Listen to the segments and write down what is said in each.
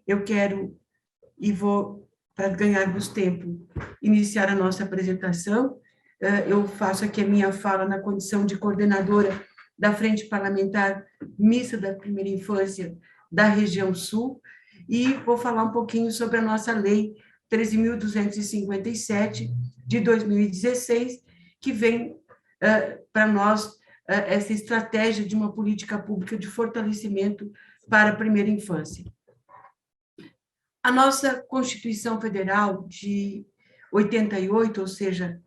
eu quero, e vou, para ganharmos tempo, iniciar a nossa apresentação. Eu faço aqui a minha fala na condição de coordenadora da Frente Parlamentar Mista da Primeira Infância da região Sul, e vou falar um pouquinho sobre a nossa Lei 13.257, de 2016, que vem para nós essa estratégia de uma política pública de fortalecimento para a primeira infância. A nossa Constituição Federal de 88, ou seja,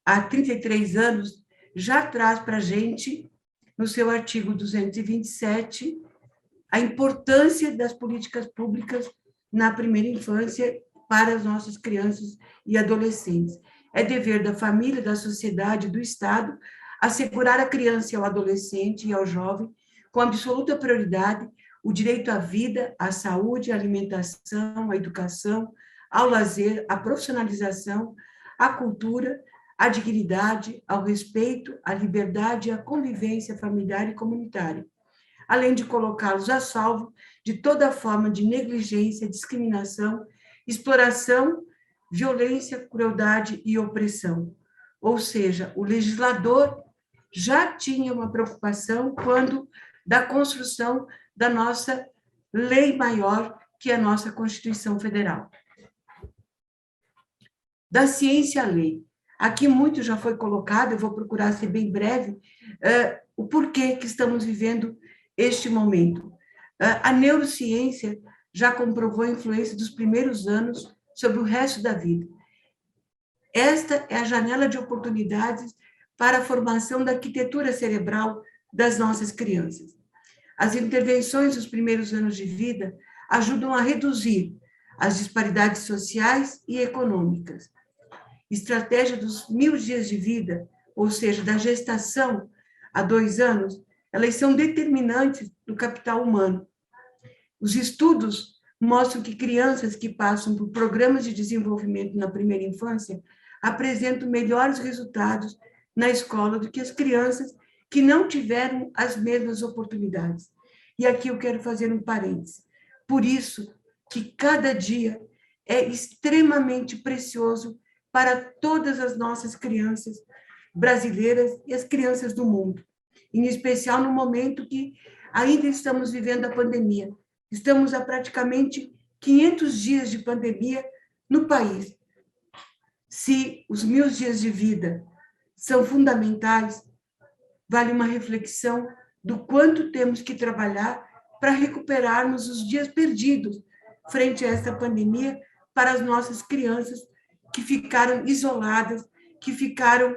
há 33 anos, já traz para a gente, no seu artigo 227, a importância das políticas públicas na primeira infância para as nossas crianças e adolescentes. É dever da família, da sociedade, do Estado, assegurar à criança e ao adolescente e ao jovem, com absoluta prioridade, o direito à vida, à saúde, à alimentação, à educação, ao lazer, à profissionalização, à cultura, à dignidade, ao respeito, à liberdade e à convivência familiar e comunitária, além de colocá-los a salvo de toda forma de negligência, discriminação, exploração, violência, crueldade e opressão. Ou seja, o legislador já tinha uma preocupação quando da construção da nossa lei maior, que é a nossa Constituição Federal. Da ciência à lei. Aqui muito já foi colocado, eu vou procurar ser bem breve, o porquê que estamos vivendo este momento. A neurociência já comprovou a influência dos primeiros anos sobre o resto da vida. Esta é a janela de oportunidades para a formação da arquitetura cerebral das nossas crianças. As intervenções dos primeiros anos de vida ajudam a reduzir as disparidades sociais e econômicas. Estratégia dos 1000 dias de vida, ou seja, da gestação a 2 anos, elas são determinantes do capital humano. Os estudos mostram que crianças que passam por programas de desenvolvimento na primeira infância apresentam melhores resultados na escola do que as crianças que não tiveram as mesmas oportunidades. E aqui eu quero fazer um parênteses. Por isso que cada dia é extremamente precioso para todas as nossas crianças brasileiras e as crianças do mundo, em especial no momento que ainda estamos vivendo a pandemia. Estamos há praticamente 500 dias de pandemia no país. Se os 1000 dias de vida são fundamentais, vale uma reflexão do quanto temos que trabalhar para recuperarmos os dias perdidos frente a essa pandemia para as nossas crianças que ficaram isoladas, que ficaram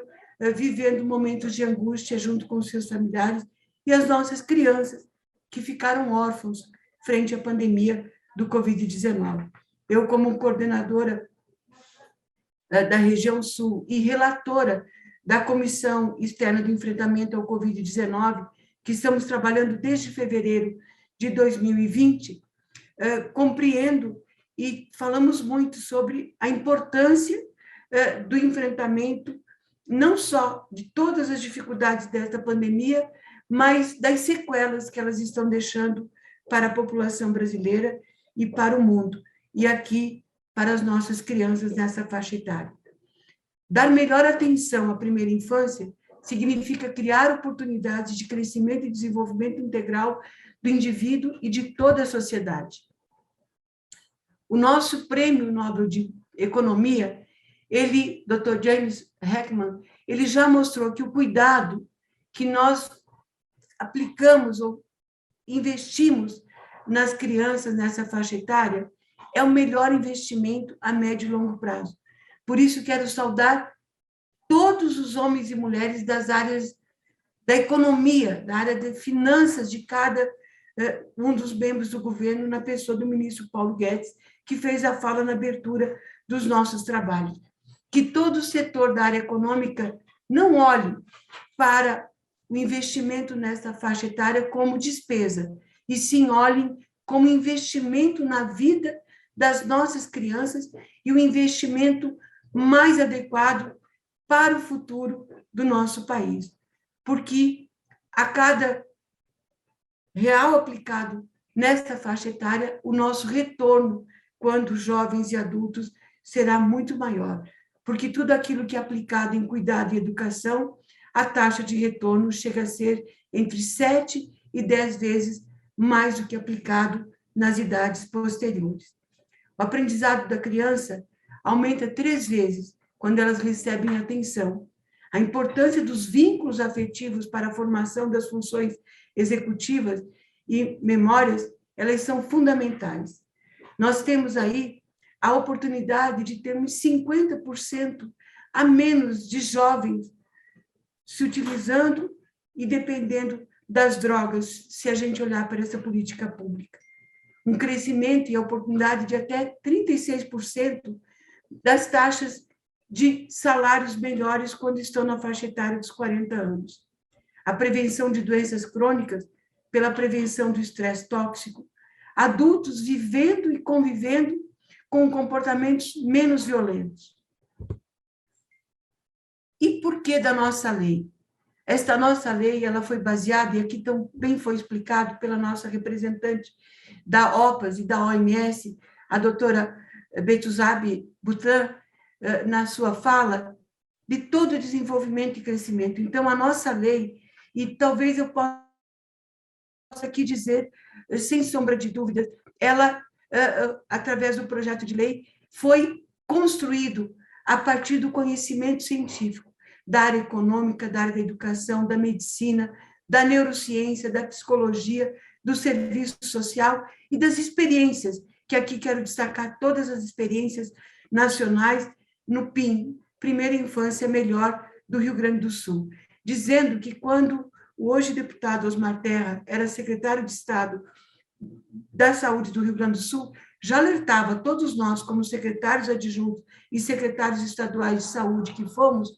vivendo momentos de angústia junto com os seus familiares, e as nossas crianças que ficaram órfãos frente à pandemia do Covid-19. Eu, como coordenadora da região Sul e relatora da Comissão Externa do Enfrentamento ao Covid-19, que estamos trabalhando desde fevereiro de 2020, compreendo e falamos muito sobre a importância do enfrentamento, não só de todas as dificuldades desta pandemia, mas das sequelas que elas estão deixando para a população brasileira e para o mundo, e aqui para as nossas crianças nessa faixa etária. Dar melhor atenção à primeira infância significa criar oportunidades de crescimento e desenvolvimento integral do indivíduo e de toda a sociedade. O nosso Prêmio Nobel de Economia, Dr. James Heckman, ele já mostrou que o cuidado que nós aplicamos ou investimos nas crianças nessa faixa etária é o melhor investimento a médio e longo prazo. Por isso, quero saudar todos os homens e mulheres das áreas da economia, da área de finanças de cada um dos membros do governo, na pessoa do ministro Paulo Guedes, que fez a fala na abertura dos nossos trabalhos. Que todo o setor da área econômica não olhe para o investimento nessa faixa etária como despesa, e sim olhem como investimento na vida das nossas crianças e o investimento mais adequado para o futuro do nosso país. Porque a cada real aplicado nesta faixa etária, o nosso retorno, quando jovens e adultos, será muito maior, porque tudo aquilo que é aplicado em cuidado e educação, a taxa de retorno chega a ser entre 7 e 10 vezes mais do que aplicado nas idades posteriores. O aprendizado da criança aumenta 3 vezes quando elas recebem atenção. A importância dos vínculos afetivos para a formação das funções executivas e memórias, elas são fundamentais. Nós temos aí a oportunidade de termos 50% a menos de jovens se utilizando e dependendo das drogas, se a gente olhar para essa política pública. Um crescimento e a oportunidade de até 36% das taxas de salários melhores quando estão na faixa etária dos 40 anos. A prevenção de doenças crônicas pela prevenção do estresse tóxico, adultos vivendo e convivendo com comportamentos menos violentos. E por que da nossa lei? Esta nossa lei, ela foi baseada, e aqui também foi explicado pela nossa representante da OPAS e da OMS, a doutora Betuzabi Butran, na sua fala, de todo o desenvolvimento e crescimento. Então, a nossa lei, e talvez eu possa aqui dizer, sem sombra de dúvidas, ela, através do projeto de lei, foi construído a partir do conhecimento científico da área econômica, da área da educação, da medicina, da neurociência, da psicologia, do serviço social e das experiências, que aqui quero destacar todas as experiências nacionais no PIM, Primeira Infância Melhor do Rio Grande do Sul, dizendo que quando o hoje deputado Osmar Terra era secretário de Estado da Saúde do Rio Grande do Sul, já alertava todos nós, como secretários adjuntos e secretários estaduais de saúde que fomos,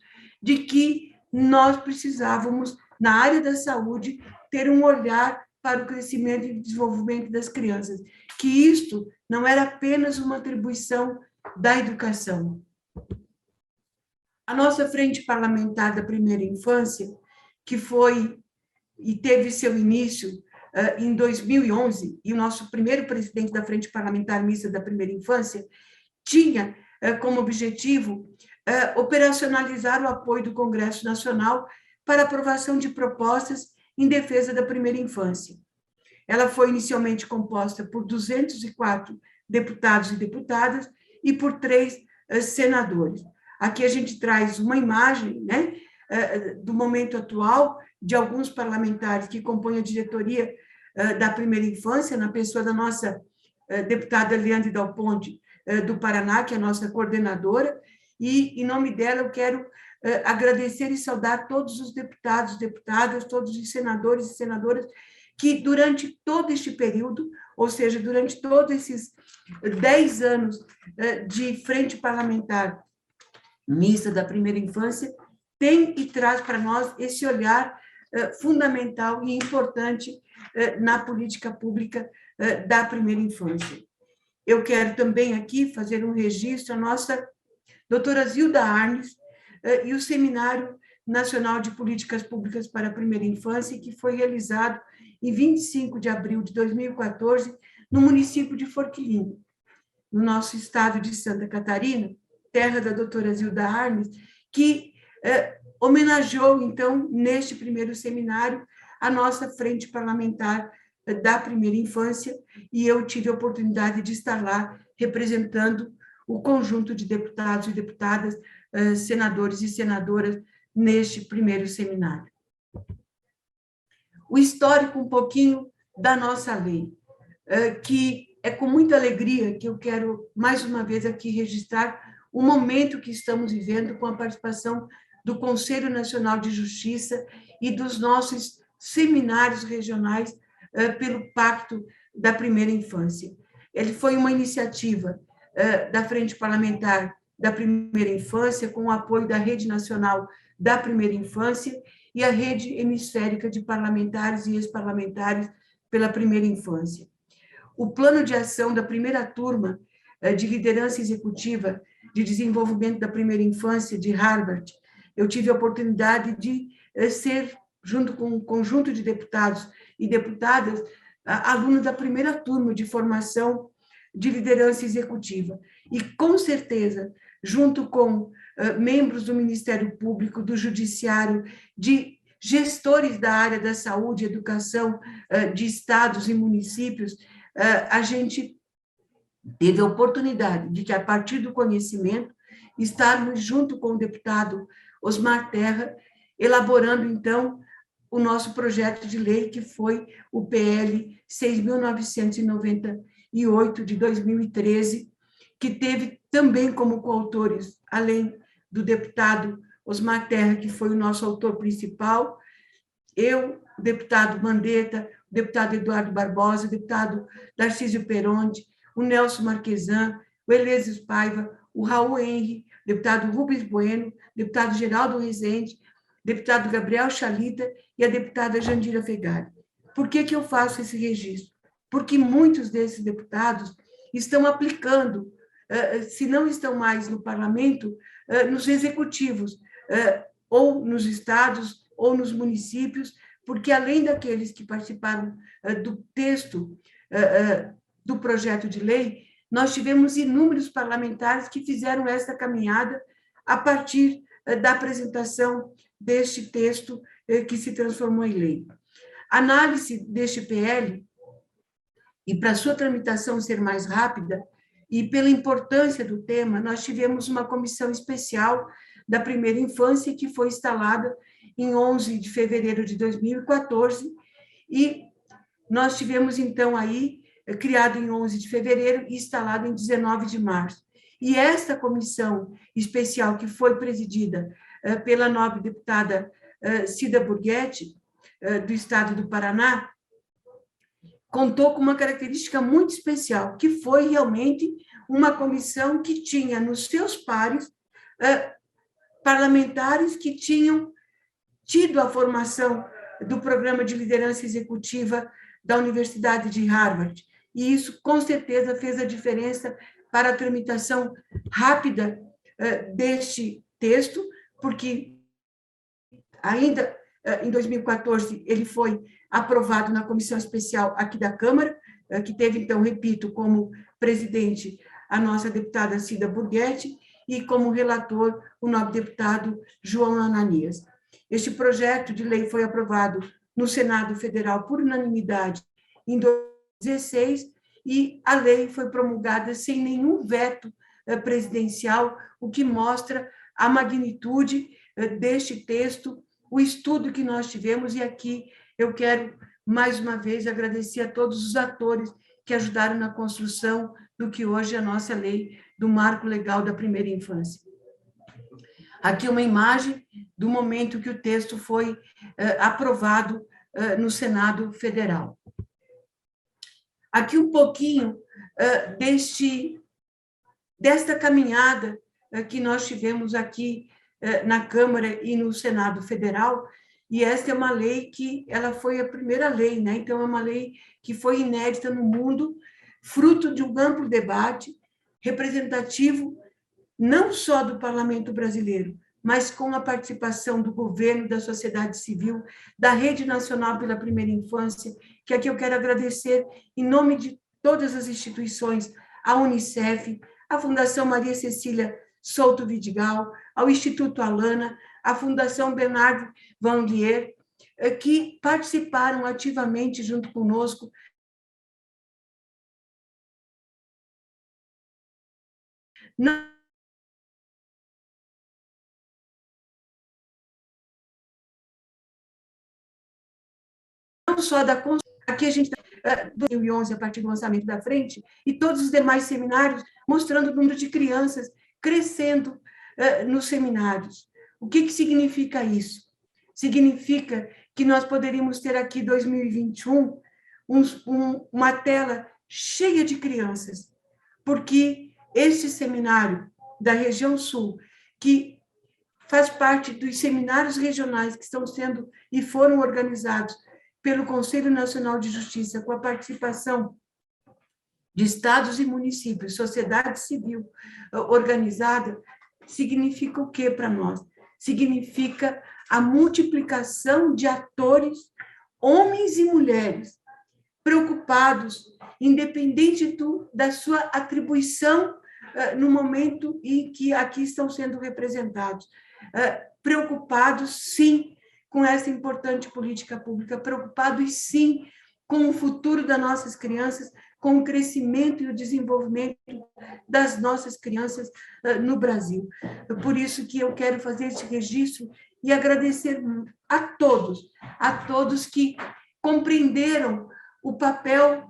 de que nós precisávamos, na área da saúde, ter um olhar para o crescimento e desenvolvimento das crianças, que isto não era apenas uma atribuição da educação. A nossa frente parlamentar da primeira infância, que foi e teve seu início em 2011, e o nosso primeiro presidente da Frente Parlamentar Mista da Primeira Infância tinha como objetivo operacionalizar o apoio do Congresso Nacional para aprovação de propostas em defesa da primeira infância. Ela foi inicialmente composta por 204 deputados e deputadas e por 3 senadores. Aqui a gente traz uma imagem, né, do momento atual, de alguns parlamentares que compõem a diretoria da primeira infância, na pessoa da nossa deputada Leandre Dal Ponte, do Paraná, que é a nossa coordenadora, e, em nome dela, eu quero agradecer e saudar todos os deputados, deputadas, todos os senadores e senadoras que, durante todo este período, ou seja, durante todos esses 10 anos de frente parlamentar mista da primeira infância, tem e traz para nós esse olhar fundamental e importante na política pública da primeira infância. Eu quero também aqui fazer um registro, a nossa doutora Zilda Arnes e o Seminário Nacional de Políticas Públicas para a Primeira Infância, que foi realizado em 25 de abril de 2014, no município de Forquilinha, no nosso estado de Santa Catarina, terra da doutora Zilda Arnes, que homenageou, então, neste primeiro seminário, a nossa frente parlamentar da primeira infância, e eu tive a oportunidade de estar lá representando o conjunto de deputados e deputadas, senadores e senadoras, neste primeiro seminário. O histórico um pouquinho da nossa lei, que é com muita alegria que eu quero, mais uma vez, aqui registrar o momento que estamos vivendo com a participação do Conselho Nacional de Justiça e dos nossos seminários regionais pelo Pacto da Primeira Infância. Ele foi uma iniciativa da Frente Parlamentar da Primeira Infância, com o apoio da Rede Nacional da Primeira Infância e a Rede Hemisférica de Parlamentares e Ex-Parlamentares pela Primeira Infância. O plano de ação da primeira turma de liderança executiva de desenvolvimento da primeira infância de Harvard, eu tive a oportunidade de ser, junto com um conjunto de deputados e deputadas, aluno da primeira turma de formação de liderança executiva. E, com certeza, junto com membros do Ministério Público, do Judiciário, de gestores da área da saúde e educação de estados e municípios, a gente teve a oportunidade de que, a partir do conhecimento, estarmos junto com o deputado Osmar Terra, elaborando, então, o nosso projeto de lei, que foi o PL 6.998, de 2013, que teve também como coautores, além do deputado Osmar Terra, que foi o nosso autor principal, eu, o deputado Mandetta, o deputado Eduardo Barbosa, o deputado Darcísio Peronde, o Nelson Marquesan, o Eleusis Paiva, o Raul Henri, o deputado Rubens Bueno, o deputado Geraldo Rezende, o deputado Gabriel Chalita e a deputada Jandira Fegari. Por que eu faço esse registro? Porque muitos desses deputados estão aplicando, se não estão mais no parlamento, nos executivos, ou nos estados, ou nos municípios, porque, além daqueles que participaram do texto do projeto de lei, nós tivemos inúmeros parlamentares que fizeram essa caminhada a partir da apresentação deste texto que se transformou em lei. A análise deste PL, e para sua tramitação ser mais rápida, e pela importância do tema, nós tivemos uma comissão especial da primeira infância, que foi instalada em 11 de fevereiro de 2014, e nós tivemos, então, aí, criado em 11 de fevereiro e instalado em 19 de março. E esta comissão especial, que foi presidida pela nobre deputada Cida Borghetti, do estado do Paraná, contou com uma característica muito especial, que foi realmente uma comissão que tinha nos seus pares parlamentares que tinham tido a formação do programa de liderança executiva da Universidade de Harvard. E isso, com certeza, fez a diferença para a tramitação rápida deste texto, porque ainda em 2014 ele foi aprovado na comissão especial aqui da Câmara, que teve, então, repito, como presidente a nossa deputada Cida Borghetti e como relator o nobre deputado João Ananias. Este projeto de lei foi aprovado no Senado Federal por unanimidade em 2016 e a lei foi promulgada sem nenhum veto presidencial, o que mostra a magnitude deste texto, o estudo que nós tivemos, e aqui eu quero, mais uma vez, agradecer a todos os atores que ajudaram na construção do que hoje é a nossa lei do marco legal da primeira infância. Aqui uma imagem do momento que o texto foi aprovado no Senado Federal. Aqui um pouquinho desta caminhada que nós tivemos aqui na Câmara e no Senado Federal, e esta é uma lei que ela foi a primeira lei, né? Então, é uma lei que foi inédita no mundo, fruto de um amplo debate, representativo não só do Parlamento brasileiro, mas com a participação do governo, da sociedade civil, da Rede Nacional pela Primeira Infância, que aqui eu quero agradecer em nome de todas as instituições, a Unicef, a Fundação Maria Cecília Souto Vidigal, ao Instituto Alana, à Fundação Bernardo Vanlier, que participaram ativamente junto conosco não só da aqui a gente está 2011 a partir do lançamento da frente e todos os demais seminários mostrando o número de crianças crescendo nos seminários. O que significa isso? Significa que nós poderíamos ter aqui 2021 uma tela cheia de crianças, porque este seminário da região sul, que faz parte dos seminários regionais que estão sendo e foram organizados pelo Conselho Nacional de Justiça, com a participação de estados e municípios, sociedade civil organizada, significa o que para nós? Significa a multiplicação de atores, homens e mulheres, preocupados, independente da sua atribuição no momento em que aqui estão sendo representados. Preocupados, sim, com essa importante política pública, preocupados, sim, com o futuro das nossas crianças, com o crescimento e o desenvolvimento das nossas crianças no Brasil. Por isso que eu quero fazer esse registro e agradecer a todos que compreenderam o papel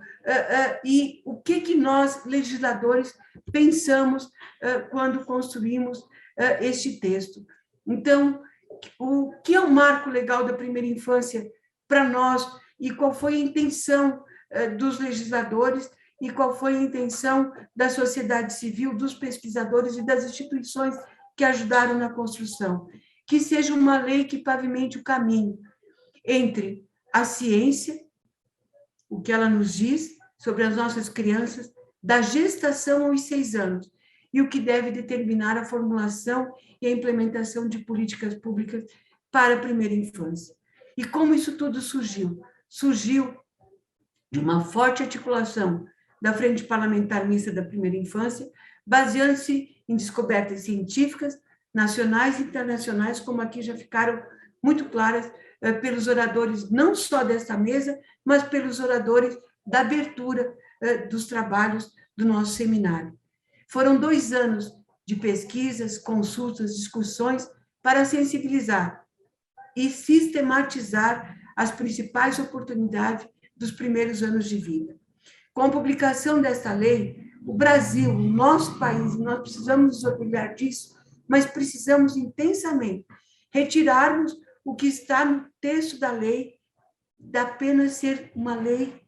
e o que nós, legisladores, pensamos quando construímos este texto. Então, o que é o marco legal da primeira infância para nós e qual foi a intenção dos legisladores e qual foi a intenção da sociedade civil, dos pesquisadores e das instituições que ajudaram na construção. Que seja uma lei que pavimente o caminho entre a ciência, o que ela nos diz sobre as nossas crianças, da gestação aos 6 anos, e o que deve determinar a formulação e a implementação de políticas públicas para a primeira infância. E como isso tudo surgiu? Surgiu de uma forte articulação da Frente Parlamentar Mista da Primeira Infância, baseando-se em descobertas científicas, nacionais e internacionais, como aqui já ficaram muito claras pelos oradores, não só desta mesa, mas pelos oradores da abertura dos trabalhos do nosso seminário. Foram 2 anos de pesquisas, consultas, discussões para sensibilizar e sistematizar as principais oportunidades dos primeiros anos de vida. Com a publicação desta lei, o Brasil, o nosso país, nós precisamos nos orgulhar disso, mas precisamos intensamente retirarmos o que está no texto da lei, de apenas ser uma lei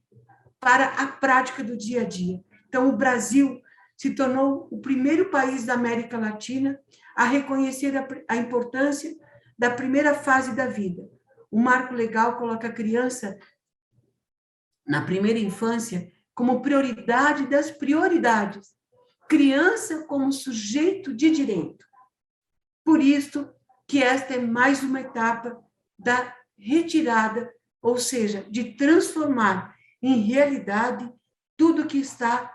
para a prática do dia a dia. Então, o Brasil se tornou o primeiro país da América Latina a reconhecer a importância da primeira fase da vida. O marco legal coloca a criança na primeira infância como prioridade das prioridades. Criança como sujeito de direito. Por isso que esta é mais uma etapa da retirada, ou seja, de transformar em realidade tudo que está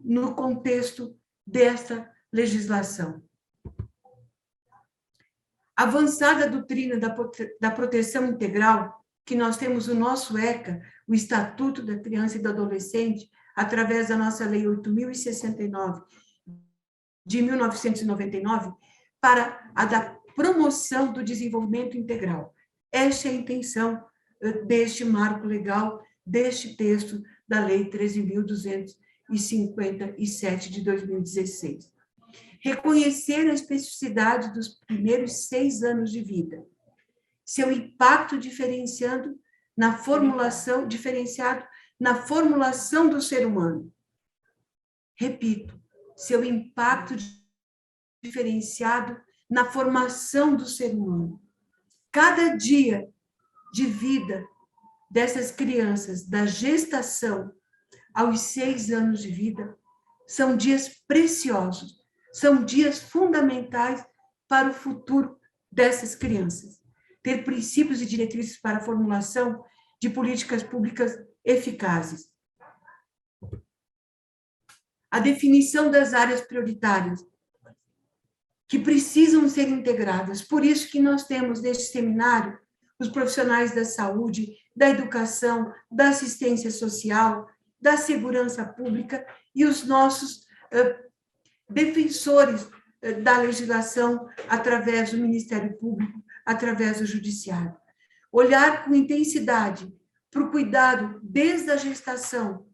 no contexto desta legislação. A avançada doutrina da proteção integral, que nós temos o nosso ECA, o Estatuto da Criança e do Adolescente, através da nossa Lei 8.069, de 1999, para a da promoção do desenvolvimento integral. Esta é a intenção deste marco legal, deste texto da Lei 13.257 de 2016. Reconhecer a especificidade dos primeiros 6 anos de vida, seu impacto diferenciado na formulação do ser humano. Repito, seu impacto diferenciado na formação do ser humano. Cada dia de vida dessas crianças, da gestação aos 6 anos de vida, são dias preciosos, são dias fundamentais para o futuro dessas crianças. Ter princípios e diretrizes para a formulação de políticas públicas eficazes. A definição das áreas prioritárias, que precisam ser integradas. Por isso que nós temos neste seminário os profissionais da saúde, da educação, da assistência social, da segurança pública e os nossos defensores da legislação através do Ministério Público, através do Judiciário. Olhar com intensidade para o cuidado desde a gestação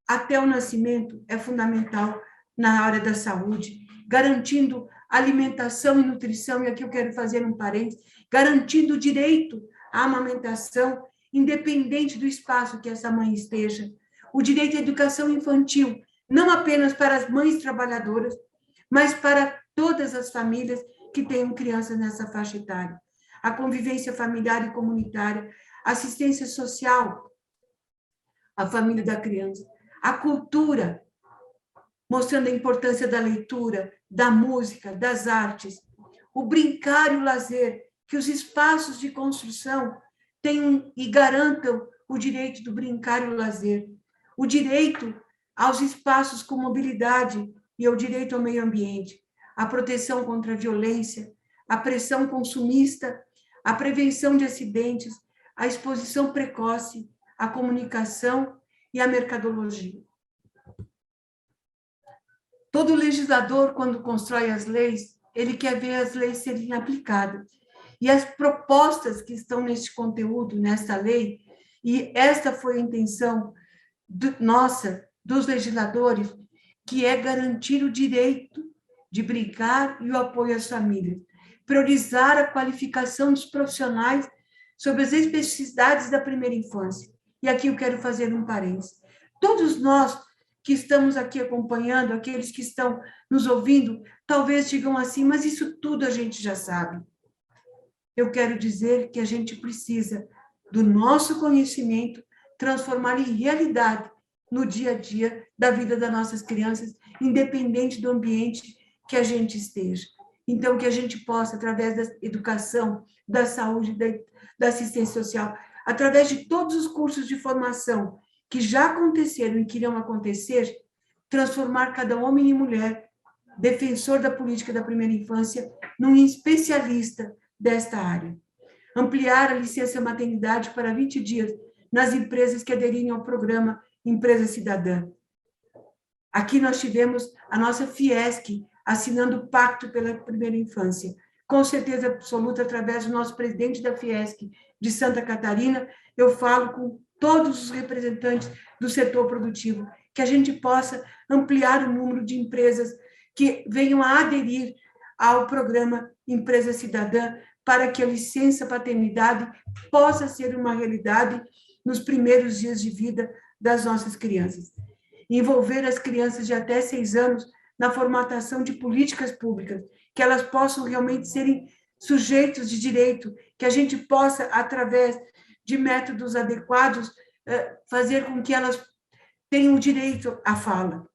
até o nascimento é fundamental na área da saúde, garantindo alimentação e nutrição, e aqui eu quero fazer um parênteses, garantindo o direito à amamentação, independente do espaço que essa mãe esteja, o direito à educação infantil, não apenas para as mães trabalhadoras, mas para todas as famílias que tenham crianças nessa faixa etária. A convivência familiar e comunitária, assistência social, a família da criança, a cultura, mostrando a importância da leitura, da música, das artes, o brincar e o lazer, que os espaços de construção tenham e garantam o direito do brincar e o lazer, o direito aos espaços com mobilidade e o direito ao meio ambiente, a proteção contra a violência, a pressão consumista, a prevenção de acidentes, a exposição precoce, a comunicação e a mercadologia. Todo legislador, quando constrói as leis, ele quer ver as leis serem aplicadas. E as propostas que estão neste conteúdo, nesta lei, e esta foi a intenção nossa, dos legisladores, que é garantir o direito de brincar e o apoio às famílias, priorizar a qualificação dos profissionais sobre as especificidades da primeira infância. E aqui eu quero fazer um parênteses. Todos nós que estamos aqui acompanhando, aqueles que estão nos ouvindo, talvez digam assim, mas isso tudo a gente já sabe. Eu quero dizer que a gente precisa do nosso conhecimento transformar em realidade no dia a dia da vida das nossas crianças, independente do ambiente que a gente esteja. Então, que a gente possa, através da educação, da saúde, da assistência social, através de todos os cursos de formação que já aconteceram e que irão acontecer, transformar cada homem e mulher, defensor da política da primeira infância, num especialista desta área. Ampliar a licença maternidade para 20 dias nas empresas que aderirem ao programa Empresa Cidadã. Aqui nós tivemos a nossa Fiesc assinando o Pacto pela Primeira Infância. Com certeza absoluta, através do nosso presidente da Fiesc de Santa Catarina, eu falo com todos os representantes do setor produtivo, que a gente possa ampliar o número de empresas que venham a aderir ao programa Empresa Cidadã, para que a licença paternidade possa ser uma realidade nos primeiros dias de vida das nossas crianças. Envolver as crianças de até 6 anos na formatação de políticas públicas, que elas possam realmente serem sujeitos de direito, que a gente possa, através de métodos adequados, fazer com que elas tenham direito à fala.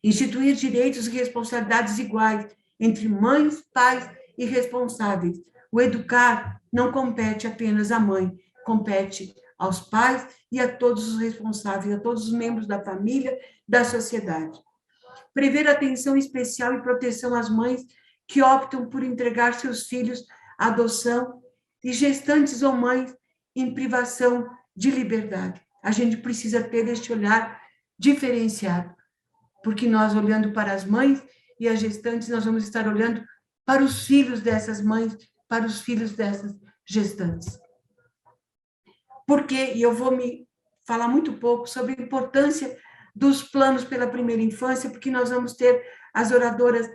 Instituir direitos e responsabilidades iguais entre mães, pais e responsáveis. O educar não compete apenas à mãe, compete aos pais e a todos os responsáveis, a todos os membros da família, da sociedade. Prever atenção especial e proteção às mães que optam por entregar seus filhos à adoção e gestantes ou mães em privação de liberdade. A gente precisa ter este olhar diferenciado, porque nós, olhando para as mães e as gestantes, nós vamos estar olhando para os filhos dessas mães, para os filhos dessas gestantes. Porque, e eu vou me falar muito pouco sobre a importância dos planos pela primeira infância, porque nós vamos ter as oradoras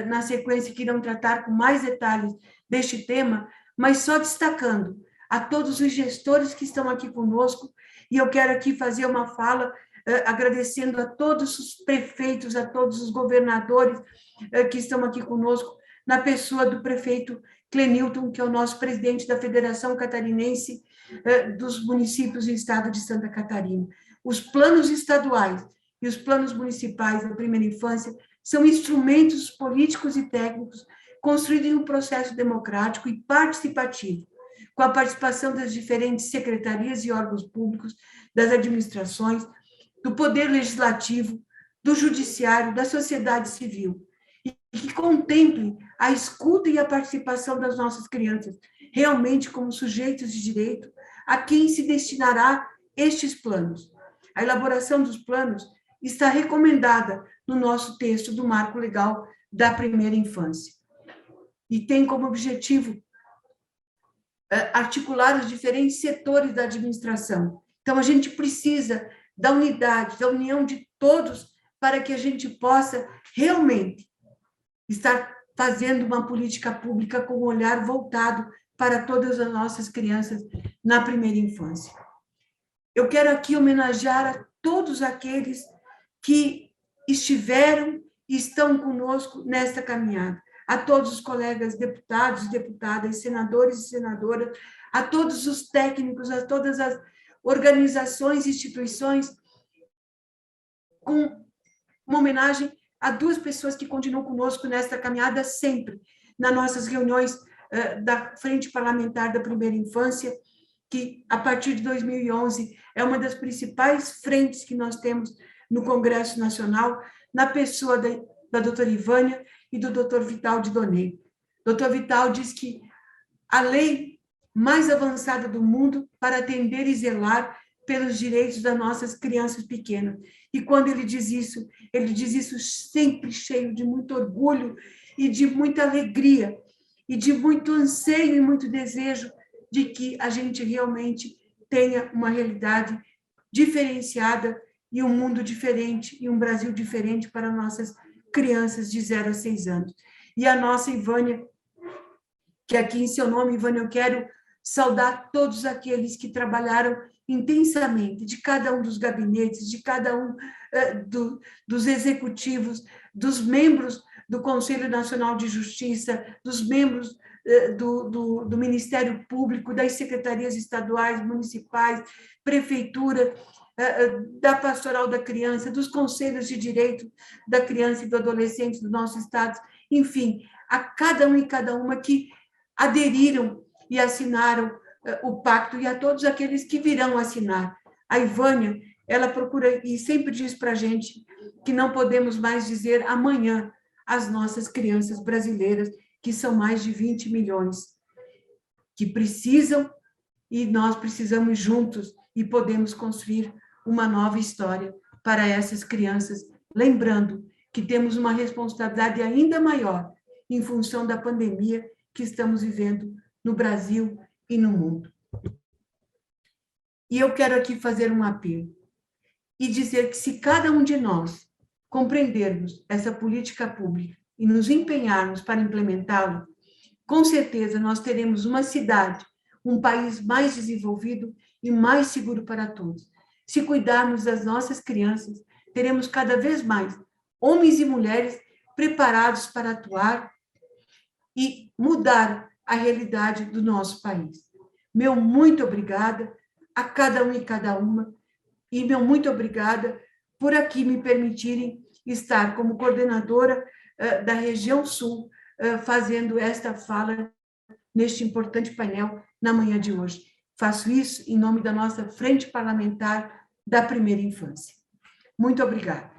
na sequência que irão tratar com mais detalhes deste tema, mas só destacando a todos os gestores que estão aqui conosco, e eu quero aqui fazer uma fala agradecendo a todos os prefeitos, a todos os governadores que estão aqui conosco, na pessoa do prefeito Clenilton, que é o nosso presidente da Federação Catarinense dos Municípios do Estado de Santa Catarina. Os planos estaduais e os planos municipais da primeira infância são instrumentos políticos e técnicos construídos em um processo democrático e participativo, com a participação das diferentes secretarias e órgãos públicos, das administrações, do poder legislativo, do judiciário, da sociedade civil, e que contemple a escuta e a participação das nossas crianças, realmente como sujeitos de direito, a quem se destinará estes planos. A elaboração dos planos está recomendada no nosso texto do Marco Legal da Primeira Infância. E tem como objetivo articular os diferentes setores da administração. Então, a gente precisa da unidade, da união de todos, para que a gente possa realmente estar fazendo uma política pública com um olhar voltado para todas as nossas crianças na primeira infância. Eu quero aqui homenagear a todos aqueles que estiveram e estão conosco nesta caminhada, a todos os colegas deputados, deputadas, senadores e senadoras, a todos os técnicos, a todas as organizações e instituições, com uma homenagem a 2 pessoas que continuam conosco nesta caminhada sempre, nas nossas reuniões da Frente Parlamentar da Primeira Infância, que, a partir de 2011, é uma das principais frentes que nós temos no Congresso Nacional, na pessoa da doutora Ivânia e do doutor Vital de Donê. Doutor Vital diz que a lei mais avançada do mundo para atender e zelar pelos direitos das nossas crianças pequenas. E quando ele diz isso sempre cheio de muito orgulho e de muita alegria, e de muito anseio e muito desejo de que a gente realmente tenha uma realidade diferenciada e um mundo diferente e um Brasil diferente para nossas crianças de 0 a 6 anos. E a nossa Ivânia, que aqui em seu nome, Ivânia, eu quero saudar todos aqueles que trabalharam intensamente, de cada um dos gabinetes, de cada um dos executivos, dos membros do Conselho Nacional de Justiça, dos membros do Ministério Público, das secretarias estaduais, municipais, prefeitura, da Pastoral da Criança, dos conselhos de direito da criança e do adolescente do nosso estado, enfim, a cada um e cada uma que aderiram e assinaram o pacto, e a todos aqueles que virão assinar. A Ivânia, ela procura e sempre diz para a gente que não podemos mais dizer amanhã às nossas crianças brasileiras, que são mais de 20 milhões, que precisam, e nós precisamos juntos, e podemos construir uma nova história para essas crianças, lembrando que temos uma responsabilidade ainda maior em função da pandemia que estamos vivendo no Brasil e no mundo. E eu quero aqui fazer um apelo e dizer que se cada um de nós compreendermos essa política pública e nos empenharmos para implementá-la, com certeza nós teremos uma cidade, um país mais desenvolvido e mais seguro para todos. Se cuidarmos das nossas crianças, teremos cada vez mais homens e mulheres preparados para atuar e mudar a realidade do nosso país. Meu muito obrigada a cada um e cada uma, e meu muito obrigada por aqui me permitirem estar como coordenadora da região sul, fazendo esta fala neste importante painel na manhã de hoje. Faço isso em nome da nossa Frente Parlamentar da Primeira Infância. Muito obrigada.